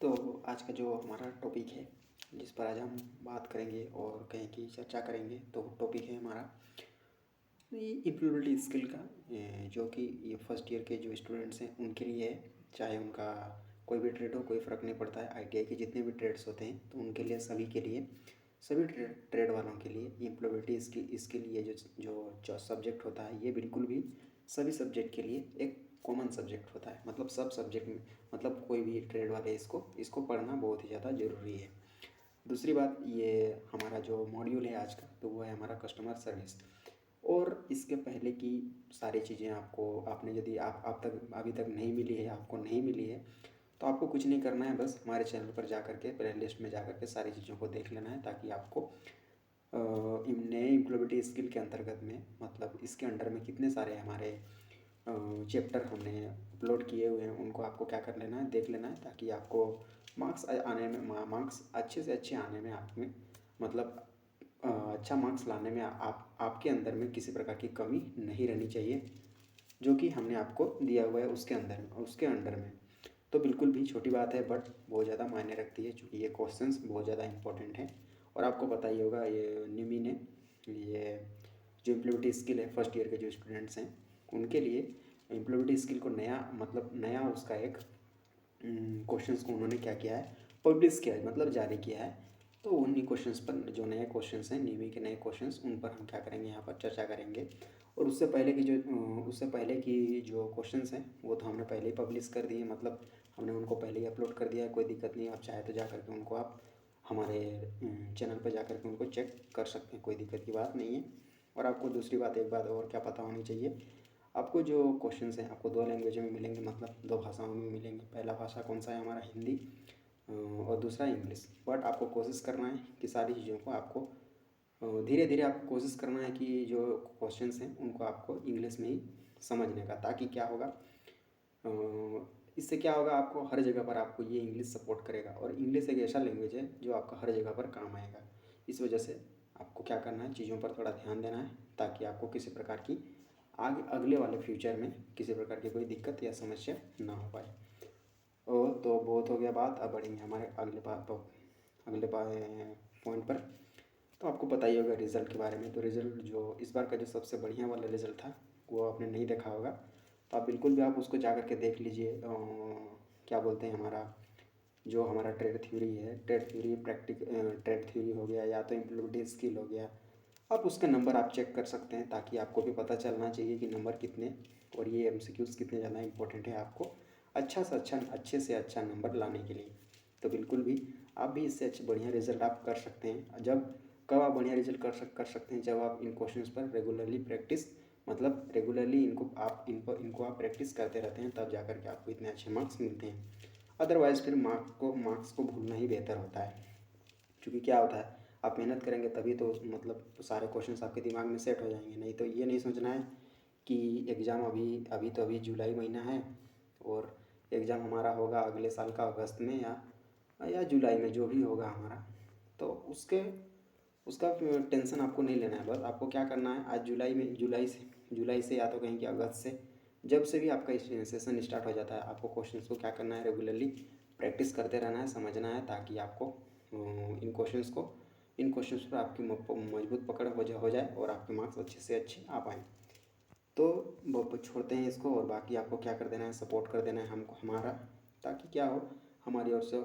तो आज का जो हमारा टॉपिक है जिस पर आज हम बात करेंगे और कहीं की चर्चा करेंगे, तो टॉपिक है हमारा ये इम्प्लॉयबिलिटी स्किल का, जो कि ये फर्स्ट ईयर के जो स्टूडेंट्स हैं उनके लिए है। चाहे उनका कोई भी ट्रेड हो, कोई फ़र्क नहीं पड़ता है। आईटीआई के जितने भी ट्रेड्स होते हैं तो उनके लिए, सभी के लिए, सभी ट्रेड वालों के लिए इम्प्लॉयबिलिटी स्किल ये जो सब्जेक्ट होता है, ये बिल्कुल भी सभी सब्जेक्ट के लिए एक कॉमन सब्जेक्ट होता है। मतलब सब सब्जेक्ट में, मतलब कोई भी ट्रेड वाले इसको पढ़ना बहुत ही ज़्यादा ज़रूरी है। दूसरी बात, ये हमारा जो मॉड्यूल है आज का, तो वो है हमारा कस्टमर सर्विस। और इसके पहले की सारी चीज़ें आपने यदि आप तक अभी तक नहीं मिली है, आपको नहीं मिली है, तो आपको कुछ नहीं करना है। बस हमारे चैनल पर जा करके, प्ले लिस्ट में जा करके सारी चीज़ों को देख लेना है, ताकि आपको नए एम्प्लॉयबिलिटी स्किल के अंतर्गत में, मतलब इसके अंडर में कितने सारे हमारे चैप्टर हमने अपलोड किए हुए हैं, उनको आपको क्या कर लेना है, देख लेना है, ताकि आपको मार्क्स अच्छे से अच्छे आने में, आप में मतलब अच्छा मार्क्स लाने में आपके अंदर में किसी प्रकार की कमी नहीं रहनी चाहिए, जो कि हमने आपको दिया हुआ है उसके अंडर में। तो बिल्कुल भी छोटी बात है, बट बहुत ज़्यादा मायने रखती है, क्योंकि ये क्वेश्चंस बहुत ज़्यादा इंपॉर्टेंट हैं। और आपको पता ही होगा, ये निमी ने ये जो एम्प्लॉयबिलिटी स्किल है, फर्स्ट ईयर के जो स्टूडेंट्स हैं उनके लिए एम्प्लॉयबिलिटी स्किल को नया उसका एक क्वेश्चंस को उन्होंने क्या किया है, पब्लिश किया है, मतलब जारी किया है। तो उन्हीं क्वेश्चंस पर, जो नए क्वेश्चंस हैं, नीवी के नए क्वेश्चंस, उन पर हम क्या करेंगे, यहाँ पर चर्चा करेंगे। और उससे पहले की जो क्वेश्चंस हैं वो तो हमने पहले ही पब्लिश कर दिए, मतलब हमने उनको पहले ही अपलोड कर दिया है। कोई दिक्कत नहीं है, आप चाहे तो जा करके उनको आप हमारे चैनल पर जा करके उनको चेक कर सकते हैं, कोई दिक्कत की बात नहीं है। और आपको दूसरी बात, एक बात और क्या पता होनी चाहिए, आपको जो क्वेश्चंस हैं आपको दो लैंग्वेज में मिलेंगे, मतलब दो भाषाओं में मिलेंगे। पहला भाषा कौन सा है, हमारा हिंदी, और दूसरा इंग्लिश। बट आपको कोशिश करना है कि सारी चीज़ों को आपको धीरे धीरे आपको कोशिश करना है कि जो क्वेश्चंस हैं उनको आपको इंग्लिश में ही समझने का, ताकि क्या होगा, इससे क्या होगा, आपको हर जगह पर आपको ये इंग्लिश सपोर्ट करेगा। और इंग्लिश एक ऐसा लैंग्वेज है जो आपका हर जगह पर काम आएगा। इस वजह से आपको क्या करना है, चीज़ों पर थोड़ा ध्यान देना है, ताकि आपको किसी प्रकार की आगे अगले वाले फ्यूचर में किसी प्रकार की कोई दिक्कत या समस्या ना हो पाए। और तो बहुत हो गया बात, अब बढ़ेंगे हमारे अगले पॉइंट पर। तो आपको पता ही होगा रिज़ल्ट के बारे में। तो रिज़ल्ट जो इस बार का जो सबसे बढ़िया वाला रिज़ल्ट था, वो आपने नहीं देखा होगा, तो आप बिल्कुल भी आप उसको जा कर के देख लीजिए। क्या बोलते हैं, हमारा ट्रेड थ्योरी है, ट्रेड थ्योरी हो गया, या तो इम्प्लॉयबिलिटी स्किल हो गया, आप उसके नंबर आप चेक कर सकते हैं, ताकि आपको भी पता चलना चाहिए कि नंबर कितने, और ये एमसीक्यूज़ कितने ज़्यादा इंपॉर्टेंट है आपको अच्छे से अच्छा नंबर लाने के लिए। तो बिल्कुल भी आप भी इससे अच्छे बढ़िया रिजल्ट आप कर सकते हैं। कब आप बढ़िया रिजल्ट कर सकते हैं, जब आप इन क्वेश्चंस पर रेगुलरली प्रैक्टिस, मतलब रेगुलरली इनको आप प्रैक्टिस करते रहते हैं, तब जाकर के आपको इतने अच्छे मार्क्स मिलते हैं। अदरवाइज़ फिर मार्क्स को भूलना ही बेहतर होता है, क्योंकि क्या होता है, आप मेहनत करेंगे तभी तो, मतलब सारे क्वेश्चंस आपके दिमाग में सेट हो जाएंगे। नहीं तो ये नहीं सोचना है कि एग्ज़ाम अभी जुलाई महीना है, और एग्ज़ाम हमारा होगा अगले साल का अगस्त में, या जुलाई में, जो भी होगा हमारा, तो उसका टेंशन आपको नहीं लेना है। बस आपको क्या करना है, आज जुलाई से या तो कहीं कि अगस्त से, जब से भी आपका सेशन स्टार्ट हो जाता है, आपको क्वेश्चंस को क्या करना है, रेगुलरली प्रैक्टिस करते रहना है, समझना है, ताकि आपको इन क्वेश्चंस पर आपकी मजबूत पकड़ हो जाए, और आपके मार्क्स अच्छे से अच्छे आ पाएँ। तो वो छोड़ते हैं इसको, और बाकी आपको क्या कर देना है, सपोर्ट कर देना है हमको हमारा, ताकि क्या हो, हमारी ओर से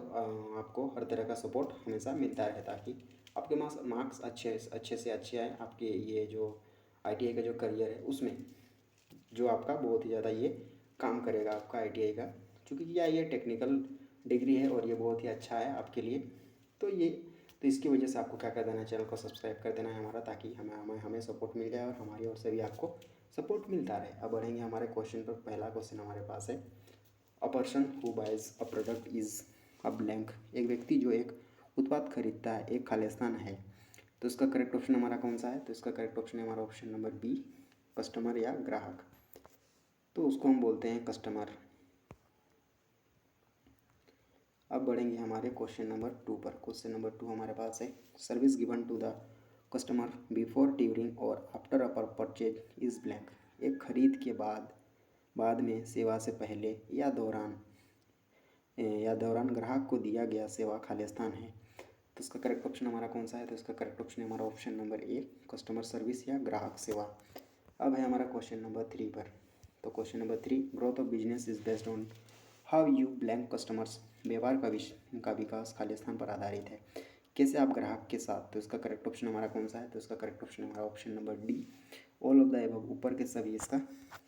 आपको हर तरह का सपोर्ट हमेशा मिलता रहे, ताकि आपके मार्क्स अच्छे से अच्छे आए। आपके ये जो आईटीआई का जो करियर है उसमें, जो आपका बहुत ही ज़्यादा ये काम करेगा आपका आईटीआई का, क्योंकि क्या ये टेक्निकल डिग्री है और ये बहुत ही अच्छा है आपके लिए। तो इसकी वजह से आपको क्या कर देना है, चैनल को सब्सक्राइब कर देना है हमारा, ताकि हमें सपोर्ट मिल जाए, और हमारी ओर से भी आपको सपोर्ट मिलता रहे। अब बढ़ेंगे हमारे क्वेश्चन पर। पहला क्वेश्चन हमारे पास है, a person who buys a product is a blank. एक व्यक्ति जो एक उत्पाद खरीदता है, एक खालिस्तान है। तो इसका करेक्ट ऑप्शन हमारा कौन सा है, तो इसका करेक्ट ऑप्शन है हमारा ऑप्शन नंबर बी, कस्टमर या ग्राहक। तो उसको हम बोलते हैं कस्टमर। अब बढ़ेंगे हमारे क्वेश्चन नंबर 2 पर। क्वेश्चन नंबर 2 हमारे पास है, service given to the customer before, during और after a purchase is blank. एक खरीद के बाद में, सेवा से पहले या दौरान या दौरान ग्राहक को दिया गया सेवा खालिस्तान है। तो इसका करेक्ट ऑप्शन हमारा कौन सा है? तो इसका करेक्ट ऑप्शन है हमारा ऑप्शन नंबर ए, कस्टमर सर्विस या ग्राहक सेवा। अब है हमारा क्वेश्चन नंबर 3 पर। तो question number 3, growth of business is based on how you blank customers. व्यवहार का विकास खालिस्तान पर आधारित है। कैसे आप ग्राहक के साथ। तो इसका करेक्ट ऑप्शन हमारा कौन सा है? तो इसका करेक्ट ऑप्शन हमारा option number D, all of the above, ऊपर के सभी इसका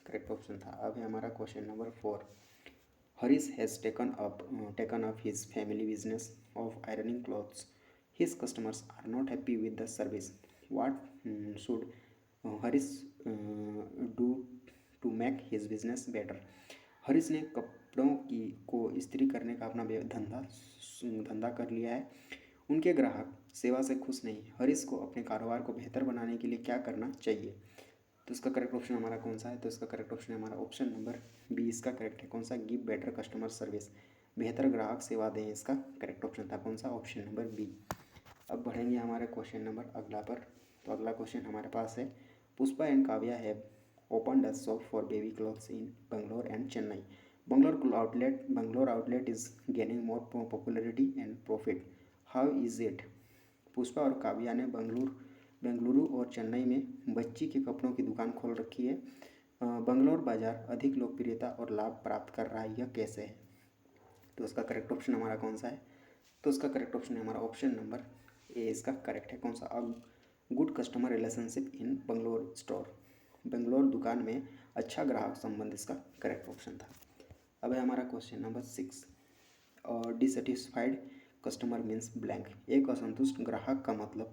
करेक्ट ऑप्शन था। अब है हमारा question number 4, Harish has taken up his family business of ironing clothes. His customers are not happy with the service. What should Harish do to make his business better? Harish ने कपड़ों की को इस्त्री करने का अपना धंधा कर लिया है। उनके ग्राहक सेवा से खुश नहीं। हरीश को अपने कारोबार को बेहतर बनाने के लिए क्या करना चाहिए? तो इसका करेक्ट ऑप्शन हमारा कौन सा है? तो इसका करेक्ट ऑप्शन है हमारा ऑप्शन नंबर बी, इसका करेक्ट है। कौन सा? गिव बेटर कस्टमर सर्विस, बेहतर ग्राहक सेवा दें, इसका करेक्ट ऑप्शन था। कौन सा? Option number B. अब बढ़ेंगे हमारे क्वेश्चन नंबर अगला पर। तो अगला क्वेश्चन हमारे पास है, Pushpa and Kavya have opened a shop for baby clothes in Bangalore and Chennai. Bangalore outlet is gaining more popularity and profit. How is it? Pushpa और काव्या ने बेंगलुरु और चेन्नई में बच्ची के कपड़ों की दुकान खोल रखी है। बंगलौर बाजार अधिक लोकप्रियता और लाभ प्राप्त कर रहा है, यह कैसे है? तो इसका करेक्ट ऑप्शन हमारा कौन सा है? तो इसका करेक्ट ऑप्शन है हमारा ऑप्शन नंबर ए, इसका करेक्ट है। कौन सा? A good customer relationship in Bangalore store, Bangalore दुकान में अच्छा ग्राहक संबंध, इसका करेक्ट ऑप्शन था। अब है हमारा question number 6, dissatisfied customer means blank. एक असंतुष्ट ग्राहक का मतलब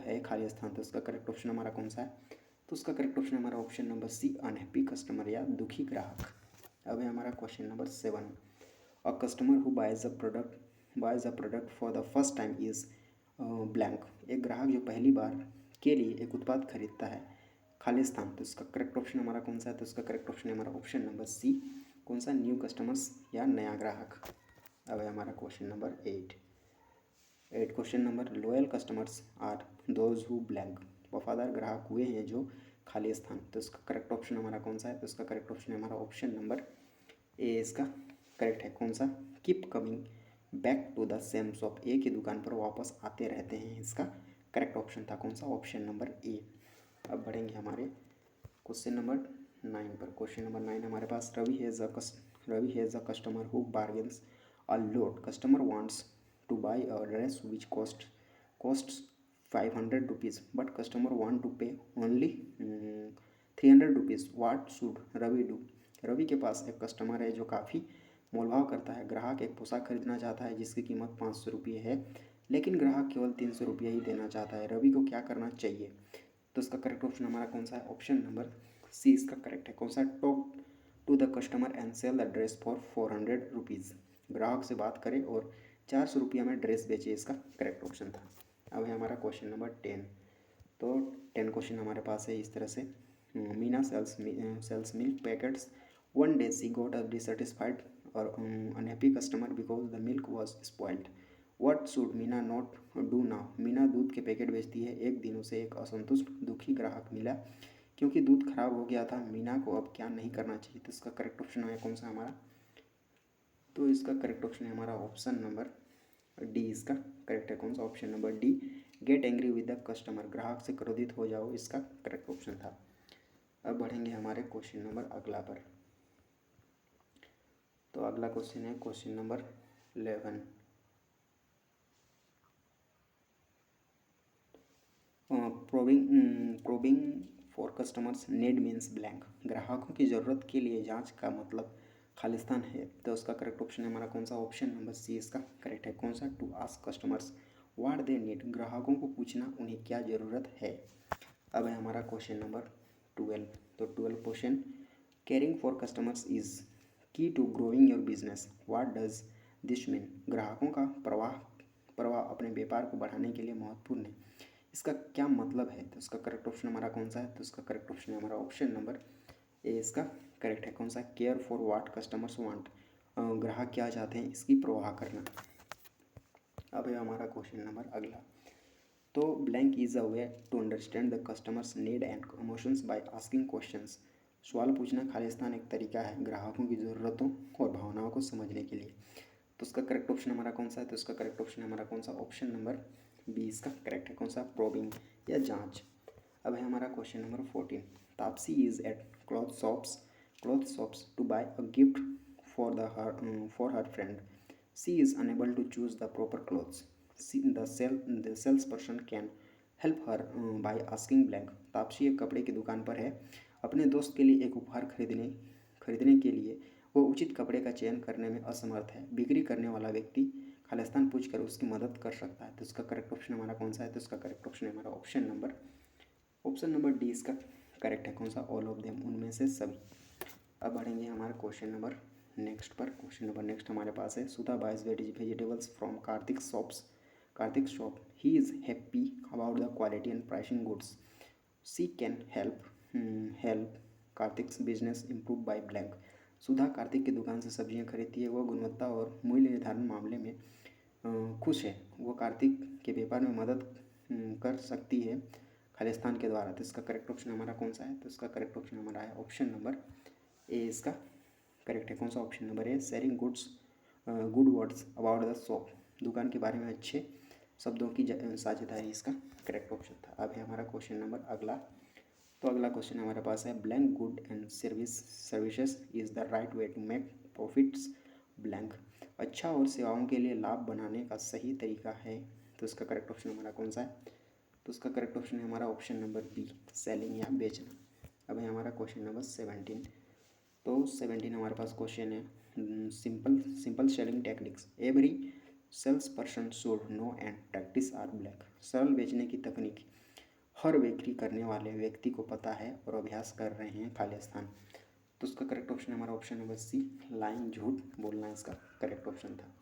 है खाली स्थान। तो इसका करेक्ट ऑप्शन हमारा कौन सा है? तो उसका करेक्ट ऑप्शन हमारा option number C, unhappy customer या दुखी ग्राहक। अब है हमारा question number 7, a customer who buys a product for the first time is blank. एक ग्राहक जो पहली बार के लिए एक उत्पाद खरीदता है, खाली स्थान। तो इसका करेक्ट ऑप्शन हमारा कौन सा है? तो इसका करेक्ट ऑप्शन है हमारा ऑप्शन नंबर सी, कौन सा? न्यू कस्टमर्स या नया ग्राहक। अब है हमारा question number 8 question number, loyal customers are those who blank. वफादार ग्राहक हुए हैं जो खाली स्थान। तो इसका करेक्ट ऑप्शन हमारा कौन सा है? तो इसका करेक्ट ऑप्शन है हमारा ऑप्शन नंबर ए, इसका करेक्ट है। कौन सा? Keep coming back to the same shop, A की दुकान पर वापस आते रहते हैं, इसका करेक्ट ऑप्शन था। कौन सा? ऑप्शन नंबर ए। अब बढ़ेंगे हमारे क्वेश्चन नंबर 9 पर। क्वेश्चन नंबर 9 हमारे पास, Ravi has a customer who bargains a lot. Customer wants to buy a dress which costs 500 rupees, but customer want to pay only 300 rupees. What should Ravi do? Ravi के पास एक customer है जो काफ़ी मोलभाव करता है। ग्राहक एक पोशाक खरीदना चाहता है जिसकी कीमत 500 रुपये है, लेकिन ग्राहक केवल 300 रुपये ही देना चाहता है। रवि को क्या करना चाहिए? तो इसका करेक्ट ऑप्शन हमारा कौन सा है? ऑप्शन नंबर सी, इसका करेक्ट है। कौन सा? Talk to the customer and sell the dress for 400 rupees. ग्राहक से बात करें और 400 रुपये में ड्रेस बेचे, इसका करेक्ट ऑप्शन था। अब है हमारा क्वेश्चन नंबर 10। तो 10 क्वेश्चन हमारे पास है इस तरह से, Meena sells milk packets. One day she got a dissatisfied और unhappy customer because the milk was spoiled. What should Meena not do now? Meena दूध के पैकेट बेचती है। एक दिन उसे एक असंतुष्ट दुखी ग्राहक मिला क्योंकि दूध खराब हो गया था। मीना को अब क्या नहीं करना चाहिए? तो इसका करेक्ट ऑप्शन है कौन सा हमारा? तो इसका करेक्ट ऑप्शन है हमारा ऑप्शन नंबर डी, इसका करेक्ट है। कौन सा? Option number D, get angry with the customer, ग्राहक से क्रोधित हो जाओ, इसका करेक्ट ऑप्शन था। अब बढ़ेंगे हमारे क्वेश्चन नंबर अगला पर। तो अगला क्वेश्चन है question number 11, probing for customers need means blank. ग्राहकों की ज़रूरत के लिए जांच का मतलब खालिस्तान है। तो उसका करेक्ट ऑप्शन है हमारा कौन सा? ऑप्शन नंबर सी, इसका करेक्ट है। कौन सा? To ask customers what they need, ग्राहकों को पूछना उन्हें क्या ज़रूरत है। अब है हमारा क्वेश्चन नंबर 12। तो 12 question, caring for customers is key to growing your business. What does this mean? ग्राहकों का प्रवाह अपने व्यापार को बढ़ाने के लिए महत्वपूर्ण है, इसका क्या मतलब है? तो इसका करेक्ट ऑप्शन हमारा कौन सा है? तो इसका करेक्ट ऑप्शन है हमारा ऑप्शन नंबर ए, इसका करेक्ट है। कौन सा? Care for what customers want, ग्राहक क्या चाहते हैं इसकी परवाह करना। अब है हमारा क्वेश्चन नंबर अगला। तो blank is a way to understand the customers need and emotions by asking questions. सवाल पूछना खालिस्तान एक तरीका है ग्राहकों की ज़रूरतों और भावनाओं को समझने के लिए। तो उसका करेक्ट ऑप्शन हमारा कौन सा है? तो उसका करेक्ट ऑप्शन हमारा कौन सा? ऑप्शन नंबर बी इसका करेक्ट है। कौन सा? प्रोबिंग या जांच। अब है हमारा question number 14। Taapsee is at cloth shops to buy a gift for her friend. She is unable to choose the proper clothes. The sales person can help her by asking blank. Taapsee एक कपड़े की दुकान पर है। अपने दोस्त के लिए एक उपहार खरीदने के लिए वो उचित कपड़े का चयन करने में असमर्थ है। बिक्री करने वाला व्यक्ति खालिस्तान पूछकर उसकी मदद कर सकता है। तो इसका करेक्ट ऑप्शन हमारा कौन सा है? तो इसका करेक्ट ऑप्शन है हमारा ऑप्शन नंबर डी इसका करेक्ट है। कौन सा? ऑल ऑफ देम, उनमें से सभी। अब बढ़ेंगे हमारे क्वेश्चन नंबर नेक्स्ट पर। क्वेश्चन नंबर नेक्स्ट हमारे पास है Sudha buys vegetables from Kartik shop. He is happy about the quality and pricing goods. She can help Kartik's business improve by blank. Sudha Kartik की दुकान से सब्जियां खरीदती है। वह गुणवत्ता और मूल्य निर्धारण मामले में खुश है। वो कार्तिक के व्यापार में मदद कर सकती है खालिस्तान के द्वारा। तो इसका करेक्ट ऑप्शन हमारा कौन सा है? तो इसका करेक्ट ऑप्शन हमारा है ऑप्शन नंबर ए इसका करेक्ट है। कौन सा? Option number A, sharing good words about the shop. दुकान के बारे में अच्छे शब्दों की साझेदारी इसका करेक्ट ऑप्शन था। अब है हमारा क्वेश्चन नंबर अगला। तो अगला क्वेश्चन हमारे पास है blank good and services is the right way to make profits blank. अच्छा और सेवाओं के लिए लाभ बनाने का सही तरीका है। तो इसका करेक्ट ऑप्शन हमारा कौन सा है? तो उसका करेक्ट ऑप्शन है हमारा ऑप्शन नंबर बी, सेलिंग या बेचना। अब है हमारा क्वेश्चन नंबर 17। तो 17 हमारे पास क्वेश्चन है simple selling techniques every sales person should know and practise are black. सरल बेचने की तकनीक हर बिक्री करने वाले व्यक्ति को पता है और अभ्यास कर रहे हैं खालिस्तान। तो उसका करेक्ट ऑप्शन हमारा ऑप्शन नंबर सी, लाइन झूठ बोलना इसका करेक्ट ऑप्शन था।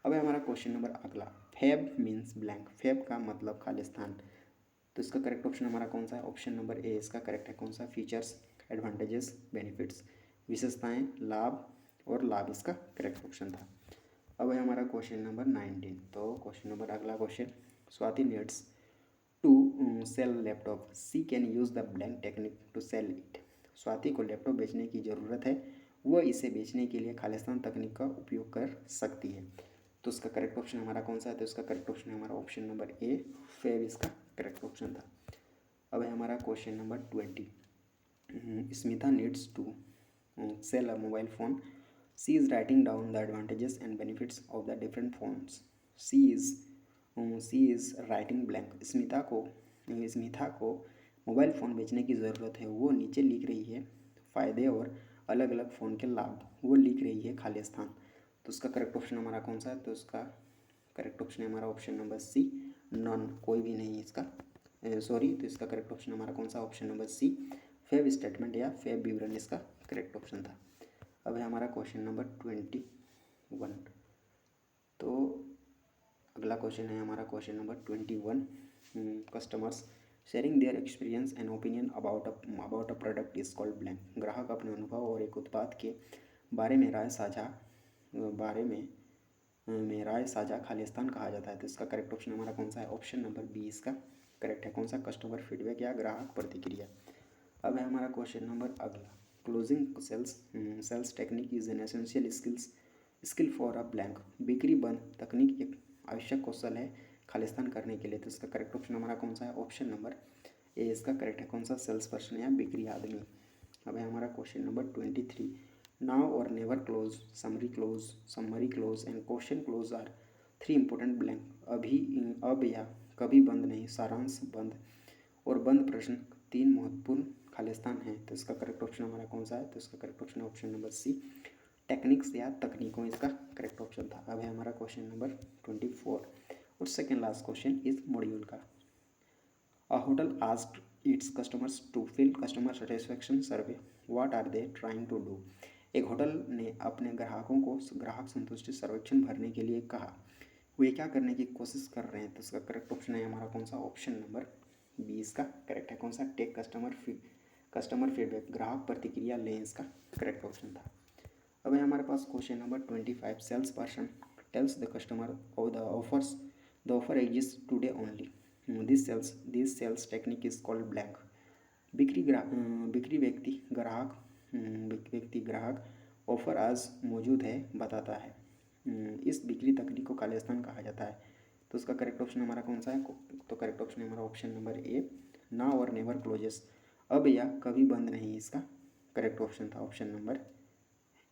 अब है हमारा क्वेश्चन नंबर अगला। FAB means blank. फैब का मतलब खालिस्तान। तो इसका करेक्ट ऑप्शन हमारा कौन सा है? ऑप्शन नंबर ए इसका करेक्ट है। कौन सा? फीचर्स, एडवांटेजेस, बेनिफिट्स, विशेषताएं, लाभ और लाभ इसका करेक्ट ऑप्शन था। अब है हमारा क्वेश्चन नंबर 19। तो क्वेश्चन नंबर अगला question, Swati needs to sell laptop. She can use the blank technique to sell it. Swati को लैपटॉप बेचने की ज़रूरत है। वह इसे बेचने के लिए खालिस्तान तकनीक का उपयोग कर सकती है। तो उसका करेक्ट ऑप्शन हमारा कौन सा है? तो इसका करेक्ट ऑप्शन हमारा ऑप्शन नंबर ए, फेब इसका करेक्ट ऑप्शन था। अब है हमारा question number 20। Smita needs to sell a mobile phone. She is writing down the advantages and benefits of the different phones. She is writing blank. Smita को mobile phone बेचने की ज़रूरत है। वो नीचे लिख रही है फ़ायदे और अलग अलग फ़ोन के लाभ। वो लिख रही है खालिस्तान। तो उसका करेक्ट ऑप्शन हमारा कौन सा है? तो उसका करेक्ट ऑप्शन है हमारा ऑप्शन नंबर सी, नॉन, कोई भी नहीं इसका सॉरी। तो इसका करेक्ट ऑप्शन हमारा कौन सा? Option number C, FAB statement या फेब विवरण इसका करेक्ट ऑप्शन था। अब है हमारा क्वेश्चन नंबर 21। तो अगला क्वेश्चन है हमारा question number 21। Customers sharing their experience and opinion about a product is called blank. ग्राहक अपने अनुभव और एक उत्पाद के बारे में राय साझा खालिस्तान कहा जाता है। तो इसका करेक्ट ऑप्शन हमारा कौन सा है? ऑप्शन नंबर बी इसका करेक्ट है। कौन सा? कस्टमर फीडबैक या ग्राहक प्रतिक्रिया। अब है हमारा क्वेश्चन नंबर अगला। Closing sales technique is an essential skill for a blank. बिक्री बंद तकनीक एक आवश्यक कौशल है खालिस्तान करने के लिए। तो इसका करेक्ट ऑप्शन हमारा कौन सा है? ऑप्शन नंबर ए इसका करेक्ट है। कौन सा? सेल्स पर्सन या बिक्री आदमी। अब है हमारा question number 23। Now or never close, summary close and question close are three important blank. अब या कभी बंद नहीं, सारांश बंद और बंद प्रश्न तीन महत्वपूर्ण खालिस्तान हैं। तो इसका करेक्ट ऑप्शन हमारा कौन सा है? तो इसका correct option option number C, techniques या तकनीकों इसका करेक्ट ऑप्शन था। अब है हमारा क्वेश्चन नंबर 24 और सेकेंड लास्ट क्वेश्चन इस मॉड्यूल का। A hotel asked its customers to fill customer satisfaction survey. What are they trying to do? एक होटल ने अपने ग्राहकों को ग्राहक संतुष्टि सर्वेक्षण भरने के लिए कहा। वे क्या करने की कोशिश कर रहे हैं? तो इसका करेक्ट ऑप्शन है हमारा कौन सा? ऑप्शन नंबर बी इसका करेक्ट है। कौन सा? टेक कस्टमर फीडबैक, ग्राहक प्रतिक्रिया लें इसका करेक्ट ऑप्शन था। अब है हमारे पास question number 25। Sales person tells the customer of the offer exist today only. This sales technique is called blank. बिक्री व्यक्ति ग्राहक ऑफर आज मौजूद है बताता है। इस बिक्री तकनीक को खालिस्तान कहा जाता है। तो उसका करेक्ट ऑप्शन हमारा कौन सा है? तो करेक्ट ऑप्शन हमारा option number A, now or never closes, अब या कभी बंद नहीं। इसका करेक्ट ऑप्शन था ऑप्शन नंबर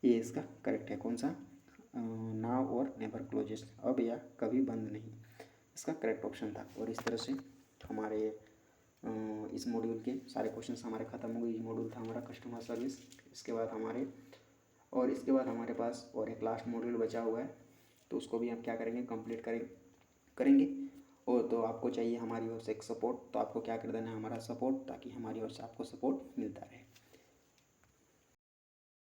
ए, इसका करेक्ट है। कौन सा? नाउ और नेवर क्लोजेस, अब या कभी बंद नहीं, इसका करेक्ट ऑप्शन था। और इस तरह से हमारे इस मॉड्यूल के सारे क्वेश्चंस हमारे ख़त्म हो गए। ये मॉड्यूल था हमारा कस्टमर सर्विस। इसके बाद हमारे पास और एक लास्ट मॉड्यूल बचा हुआ है, तो उसको भी हम क्या करेंगे? कंप्लीट करेंगे। और तो आपको चाहिए हमारी ओर से एक सपोर्ट, तो आपको क्या कर देना है? हमारा सपोर्ट, ताकि हमारी ओर से आपको सपोर्ट मिलता रहे।